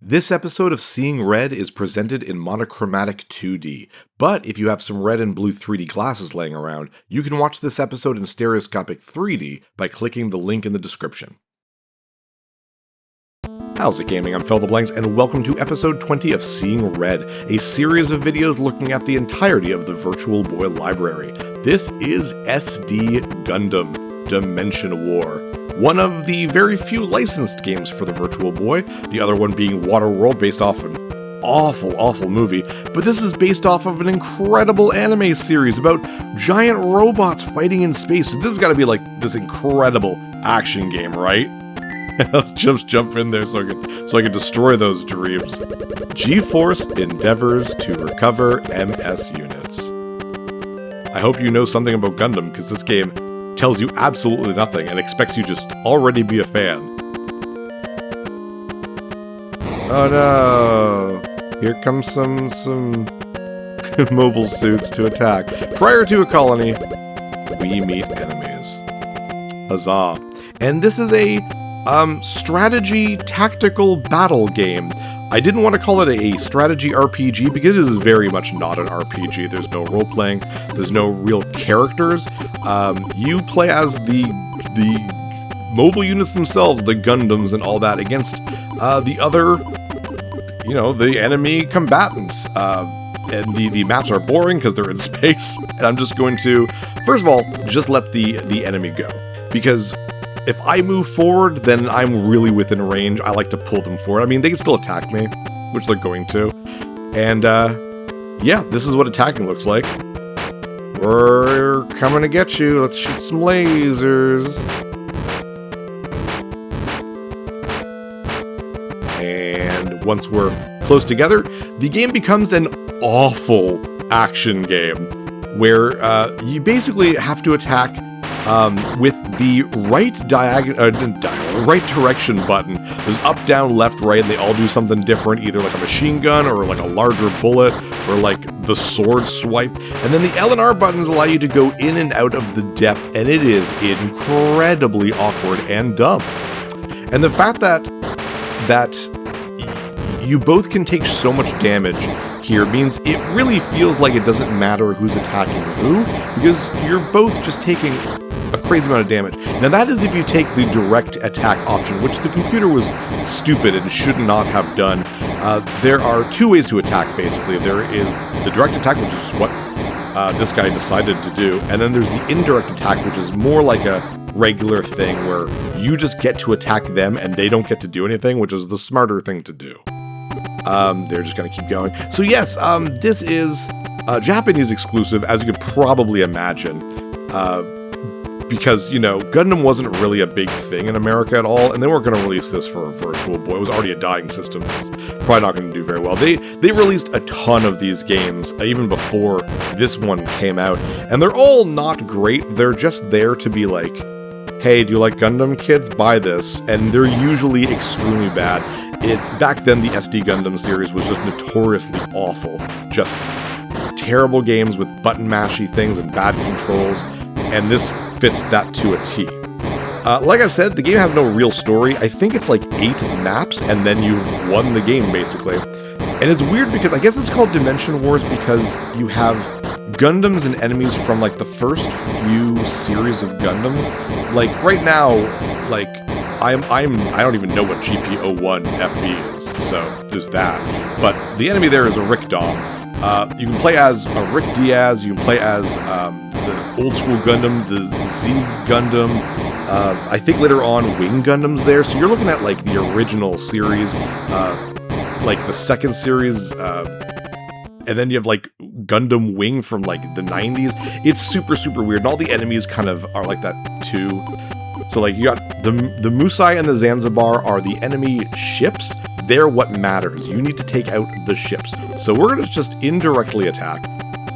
This episode of Seeing Red is presented in monochromatic 2D, but if you have some red and blue 3D glasses laying around, you can watch this episode in stereoscopic 3D by clicking the link in the description. How's it gaming? I'm Feltheblanks, and welcome to episode 20 of Seeing Red, a series of videos looking at the entirety of the Virtual Boy library. This is SD Gundam Dimension Wōr. One of the very few licensed games for the Virtual Boy, the other one being Waterworld, based off an awful movie, but this is based off of an incredible anime series about giant robots fighting in space. So this has got to be like this incredible action game, right? Let's just jump in there so I can destroy those dreams. G-Force endeavors to recover MS units. I hope you know something about Gundam, because this game tells you absolutely nothing and expects you just already be a fan. Oh no! Here comes some mobile suits to attack. Prior to a colony, we meet enemies. Huzzah. And this is a strategy tactical battle game. I didn't want to call it a strategy RPG because it is very much not an RPG. There's no role-playing, there's no real characters. You play as the mobile units themselves, the Gundams and all that, against the other, the enemy combatants. And the maps are boring because they're in space, and I'm just going to, first of all, just let the enemy go. Because if I move forward, then I'm really within range. I like to pull them forward. I mean, they can still attack me, which they're going to. And, yeah, this is what attacking looks like. We're coming to get you. Let's shoot some lasers. And once we're close together, the game becomes an awful action game, where you basically have to attack with the right direction button. There's up, down, left, right, and they all do something different, either like a machine gun or like a larger bullet or like the sword swipe. And then the L and R buttons allow you to go in and out of the depth, and it is incredibly awkward and dumb. And the fact that you both can take so much damage here means it really feels like it doesn't matter who's attacking who, because you're both just taking a crazy amount of damage. Now that is if you take the direct attack option, which the computer was stupid and should not have done. There are two ways to attack, basically. There is the direct attack, which is what this guy decided to do, and then there's the indirect attack, which is more like a regular thing where you just get to attack them and they don't get to do anything, which is the smarter thing to do. They're just gonna keep going. So yes, this is Japanese exclusive, as you could probably imagine, because, Gundam wasn't really a big thing in America at all, and they weren't gonna release this for a Virtual Boy. It was already a dying system. This is probably not gonna do very well. They released a ton of these games, even before this one came out, and they're all not great. They're just there to be like, hey, do you like Gundam, kids? Buy this. And they're usually extremely bad. Back then, the SD Gundam series was just notoriously awful. Just terrible games with button mashy things and bad controls, and this fits that to a T. Like I said, the game has no real story. I think it's like 8 maps, and then you've won the game, basically. And it's weird because I guess it's called Dimension Wars because you have Gundams and enemies from like the first few series of Gundams. Like right now, like I don't even know what GP01 FB is, so there's that. But the enemy there is a Rick Dom. You can play as a Rick Diaz, you can play as the old school Gundam, the Z Gundam, I think later on Wing Gundam's there, so you're looking at like the original series, like the second series, and then you have like Gundam Wing from like the 90s. It's super weird, and all the enemies kind of are like that too. So like you got the Musai and the Zanzibar are the enemy ships. They're what matters. You need to take out the ships. So we're gonna just indirectly attack.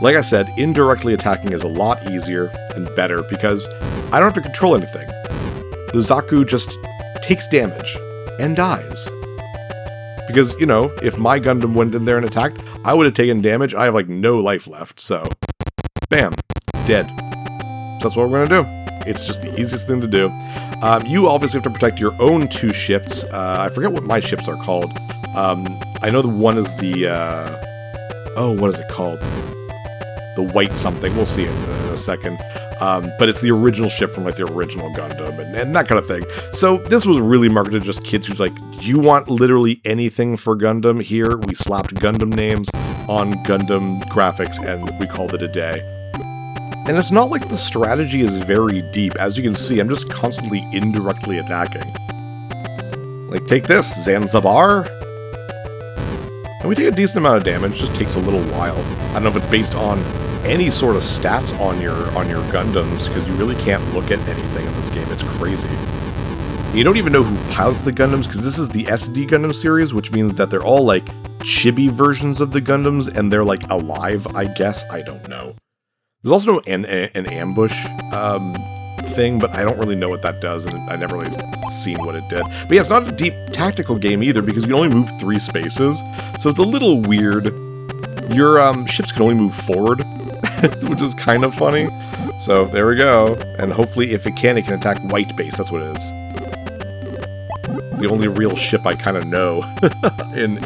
Like I said, indirectly attacking is a lot easier and better because I don't have to control anything. The Zaku just takes damage and dies. Because, if my Gundam went in there and attacked, I would have taken damage. I have like no life left, so bam, dead. So that's what we're gonna do. It's just the easiest thing to do. You obviously have to protect your own 2 ships. I forget what my ships are called. I know the one is the, oh, what is it called? The white something, we'll see it in a second. But it's the original ship from like the original Gundam and that kind of thing. So this was really marketed to just kids who's like, do you want literally anything for Gundam? Here, we slapped Gundam names on Gundam graphics and we called it a day. And it's not like the strategy is very deep. As you can see, I'm just constantly indirectly attacking. Like, take this, Zanzibar. And we take a decent amount of damage, just takes a little while. I don't know if it's based on any sort of stats on your Gundams, because you really can't look at anything in this game. It's crazy. You don't even know who pilots the Gundams, because this is the SD Gundam series, which means that they're all like chibi versions of the Gundams, and they're like alive, I guess. I don't know. There's also an ambush thing, but I don't really know what that does, and I never really seen what it did. But yeah, it's not a deep tactical game either, because you can only move 3 spaces, so it's a little weird. Your ships can only move forward, which is kind of funny. So there we go, and hopefully if it can attack white base. That's what it is. The only real ship I kind of know in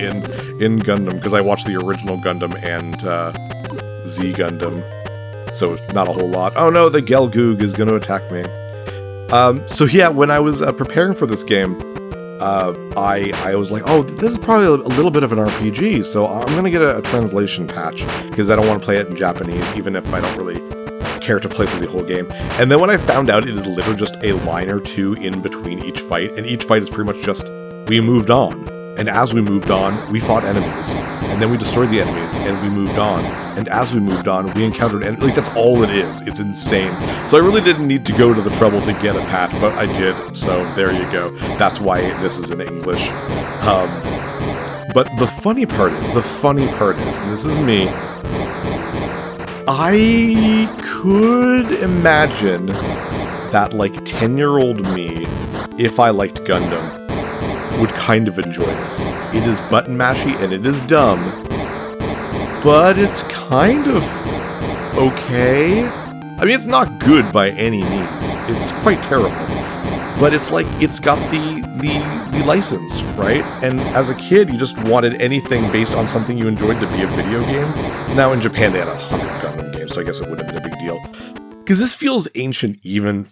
Gundam, because I watched the original Gundam and Z Gundam. So not a whole lot. Oh no, the Gelgoog is going to attack me. So yeah, when I was preparing for this game, I was like, oh, this is probably a little bit of an RPG, so I'm going to get a translation patch, because I don't want to play it in Japanese, even if I don't really care to play through the whole game. And then when I found out it is literally just a line or two in between each fight, and each fight is pretty much just, we moved on. And as we moved on, we fought enemies. And then we destroyed the enemies, and we moved on. And as we moved on, we encountered enemies. Like, that's all it is. It's insane. So I really didn't need to go to the trouble to get a patch, but I did. So there you go. That's why this is in English. But the funny part is, and this is me, I could imagine that, like, 10-year-old me, if I liked Gundam, would kind of enjoy this. It is button mashy and it is dumb, but it's kind of okay. I mean, it's not good by any means. It's quite terrible. But it's like, it's got the license, right? And as a kid, you just wanted anything based on something you enjoyed to be a video game. Now in Japan, they had 100 Gundam games, so I guess it wouldn't have been a big deal. Because this feels ancient even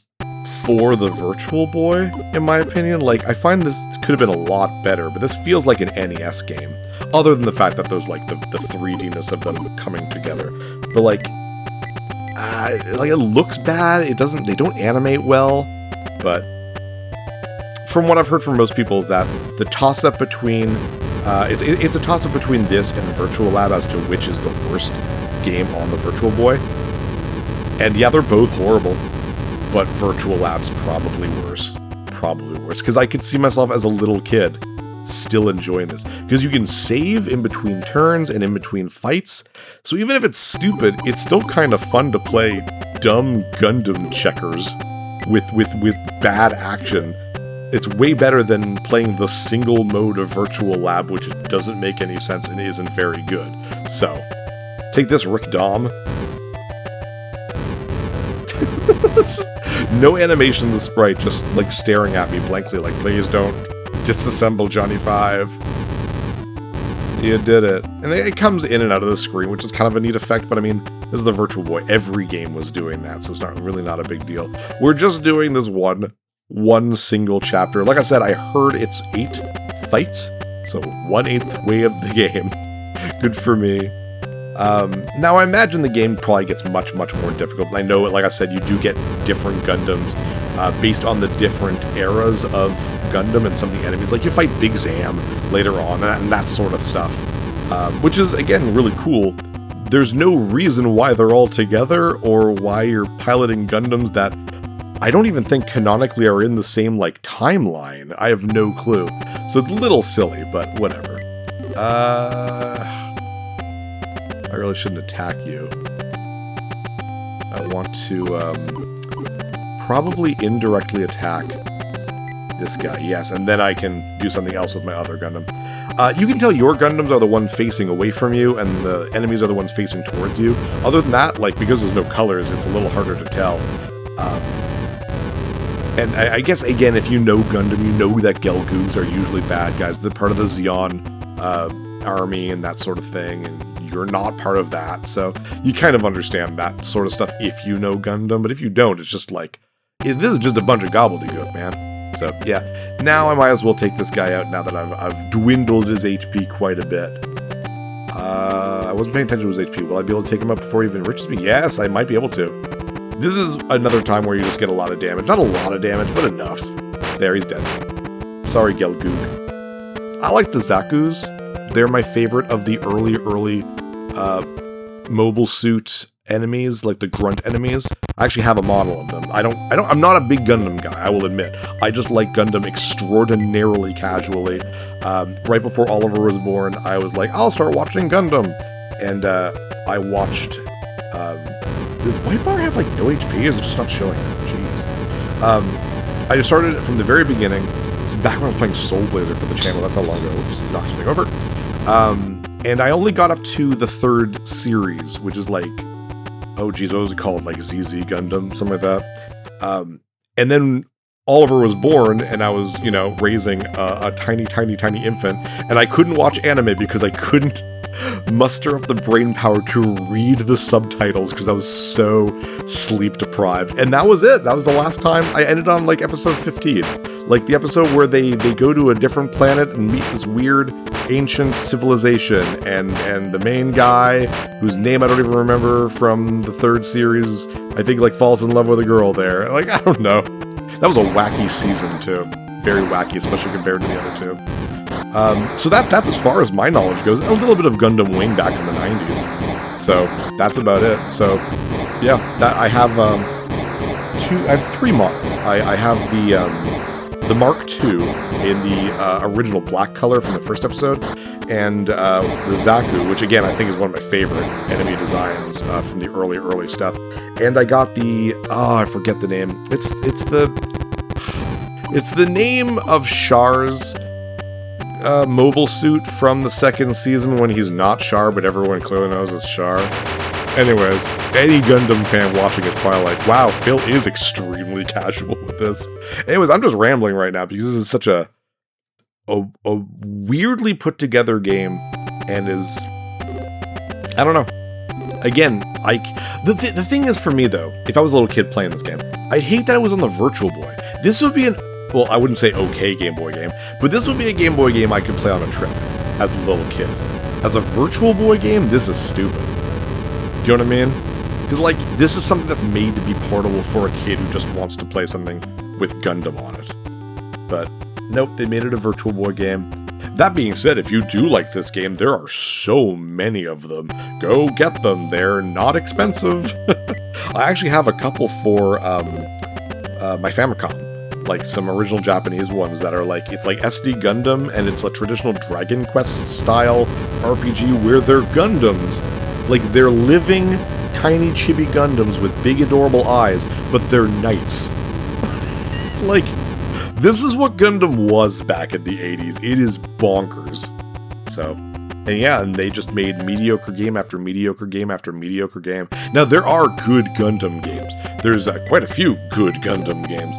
for the Virtual Boy, in my opinion. Like, I find this could have been a lot better, but this feels like an NES game. Other than the fact that there's, like, the 3D-ness of them coming together. But, like, it looks bad, they don't animate well, but from what I've heard from most people is that the toss-up between, it's a toss-up between this and Virtual Lab as to which is the worst game on the Virtual Boy. And yeah, they're both horrible. But Virtual Lab's probably worse. Probably worse. Because I could see myself as a little kid still enjoying this. Because you can save in between turns and in between fights. So even if it's stupid, it's still kind of fun to play dumb Gundam checkers with bad action. It's way better than playing the single mode of Virtual Lab, which doesn't make any sense and isn't very good. So, take this, Rick Dom. No animation of the sprite, just like staring at me blankly like, please don't disassemble Johnny 5. You did it. And it comes in and out of the screen, which is kind of a neat effect, but I mean, this is the Virtual Boy. Every game was doing that, so it's really not a big deal. We're just doing this one single chapter. Like I said, I heard it's 8 fights, so 1/8 way of the game. Good for me. Now, I imagine the game probably gets much, much more difficult. And I know, like I said, you do get different Gundams based on the different eras of Gundam and some of the enemies. Like, you fight Big Zam later on, and that sort of stuff. Which is, again, really cool. There's no reason why they're all together, or why you're piloting Gundams that I don't even think canonically are in the same, like, timeline. I have no clue. So it's a little silly, but whatever. I really shouldn't attack you. I want to, probably indirectly attack this guy, yes, and then I can do something else with my other Gundam. You can tell your Gundams are the ones facing away from you, and the enemies are the ones facing towards you. Other than that, like, because there's no colors, it's a little harder to tell. And I guess, again, if you know Gundam, you know that Gelgoogs are usually bad guys. They're part of the Zeon army and that sort of thing, and you're not part of that, so you kind of understand that sort of stuff if you know Gundam, but if you don't, it's just like, this is just a bunch of gobbledygook, man. So, yeah, now I might as well take this guy out now that I've dwindled his HP quite a bit. I wasn't paying attention to his HP. Will I be able to take him up before he even enriches me? Yes, I might be able to. This is another time where you just get a lot of damage. Not a lot of damage, but enough. There, he's dead. Sorry, Gelgoog. I like the Zakus. They're my favorite of the early mobile suit enemies, like the grunt enemies. I actually have a model of them. I'm not a big Gundam guy, I will admit. I just like Gundam extraordinarily casually. Right before Oliver was born, I was like, I'll start watching Gundam. And I watched, does White Bar have like no HP? Or is it just not showing it? Jeez. I just started it from the very beginning. It's back when I was playing Soul Blazer for the channel. That's how long ago. Oops, knocked something over. And I only got up to the 3rd series, which is like, oh geez, what was it called? Like ZZ Gundam, something like that. And then Oliver was born, and I was, you know, raising a tiny infant, and I couldn't watch anime because I couldn't muster up the brain power to read the subtitles because I was so sleep deprived. And that was it. That was the last time. I ended on like episode 15. Like the episode where they go to a different planet and meet this weird ancient civilization, and the main guy, whose name I don't even remember from the 3rd series, I think like falls in love with a girl there. Like, I don't know. That was a wacky season too. Very wacky, especially compared to the other two. So that's as far as my knowledge goes. A little bit of Gundam Wing back in the 90s. So that's about it. So yeah, I have I have 3 models. I have the Mark II in the original black color from the first episode, and the Zaku, which again I think is one of my favorite enemy designs from the early stuff. And I got the I forget the name. It's the name of Char's mobile suit from the 2nd season when he's not Char, but everyone clearly knows it's Char. Anyways, any Gundam fan watching is probably like, wow, Phil is extremely casual with this. Anyways, I'm just rambling right now because this is such a weirdly put together game, and is, I don't know. Again, the thing is for me though, if I was a little kid playing this game, I'd hate that it was on the Virtual Boy. This would be well, I wouldn't say okay Game Boy game, but this would be a Game Boy game I could play on a trip as a little kid. As a Virtual Boy game, this is stupid. Do you know what I mean? Because, like, this is something that's made to be portable for a kid who just wants to play something with Gundam on it. But, nope, they made it a Virtual Boy game. That being said, if you do like this game, there are so many of them. Go get them. They're not expensive. I actually have a couple for my Famicom. Like some original Japanese ones that are like, it's like SD Gundam, and it's a traditional Dragon Quest style RPG where they're Gundams. Like, they're living, tiny chibi Gundams with big adorable eyes, but they're knights. Like, this is what Gundam was back in the 80s. It is bonkers. So, and yeah, and they just made mediocre game after mediocre game after mediocre game. Now, there are good Gundam games. There's quite a few good Gundam games.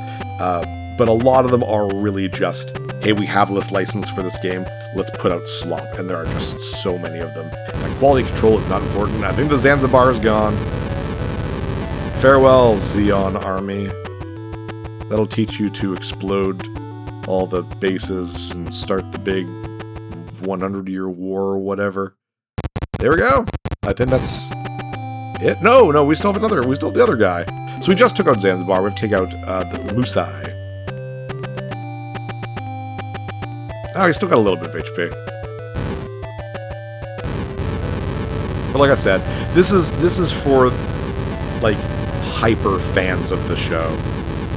But a lot of them are really just, hey, we have this license for this game, let's put out slop, and there are just so many of them. And quality control is not important. I think the Zanzibar is gone. Farewell, Zeon Army. That'll teach you to explode all the bases and start the big 100-year war or whatever. There we go. I think that's it. No, we still have the other guy. So we just took out Zanzibar. We have to take out the Musai. Oh, he's still got a little bit of HP. But like I said, this is for like hyper fans of the show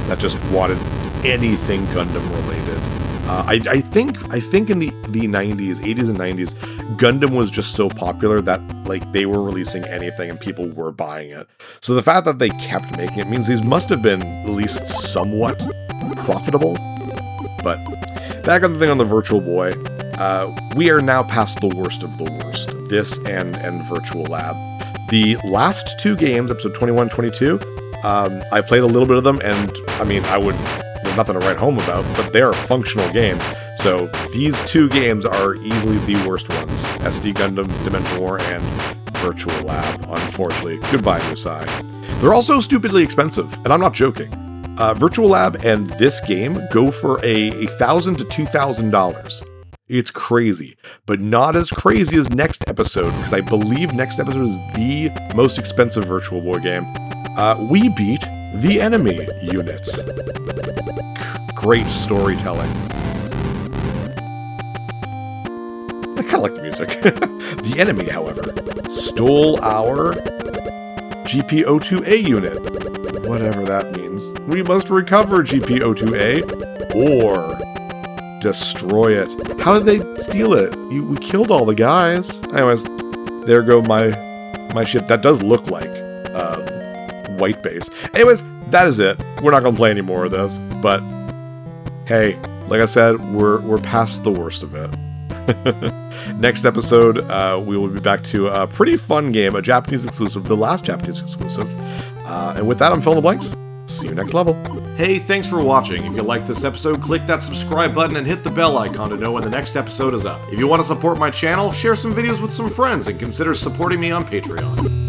that just wanted anything Gundam related. I think in the 90s, 80s and 90s, Gundam was just so popular that like they were releasing anything and people were buying it. So the fact that they kept making it means these must have been at least somewhat profitable. But back on the thing on the Virtual Boy, we are now past the worst of the worst. This and Virtual Lab. The last 2 games, episode 21 and 22, I played a little bit of them, and I mean, I would nothing to write home about, but they are functional games. So these two games are easily the worst ones. SD Gundam Dimension War and Virtual Lab, unfortunately. Goodbye, Musai. They're also stupidly expensive, and I'm not joking. Virtual Lab and this game go for $1,000 to $2,000. It's crazy, but not as crazy as Next Episode, because I believe Next Episode is the most expensive Virtual Boy game. We beat the enemy units. Great storytelling. I kind of like the music. The enemy, however, stole our GP02A unit. Whatever that means. We must recover GP02A or destroy it. How did they steal it? We killed all the guys. Anyways, there go my ship. That does look like white base. Anyways, that is it. We're not gonna play any more of this. But hey, like I said, we're past the worst of it. Next episode, we will be back to a pretty fun game, a Japanese exclusive, the last Japanese exclusive. And with that, I'm Phil in the Blanks. See you next level. Hey, thanks for watching. If you liked this episode, click that subscribe button and hit the bell icon to know when the next episode is up. If you want to support my channel, share some videos with some friends and consider supporting me on Patreon.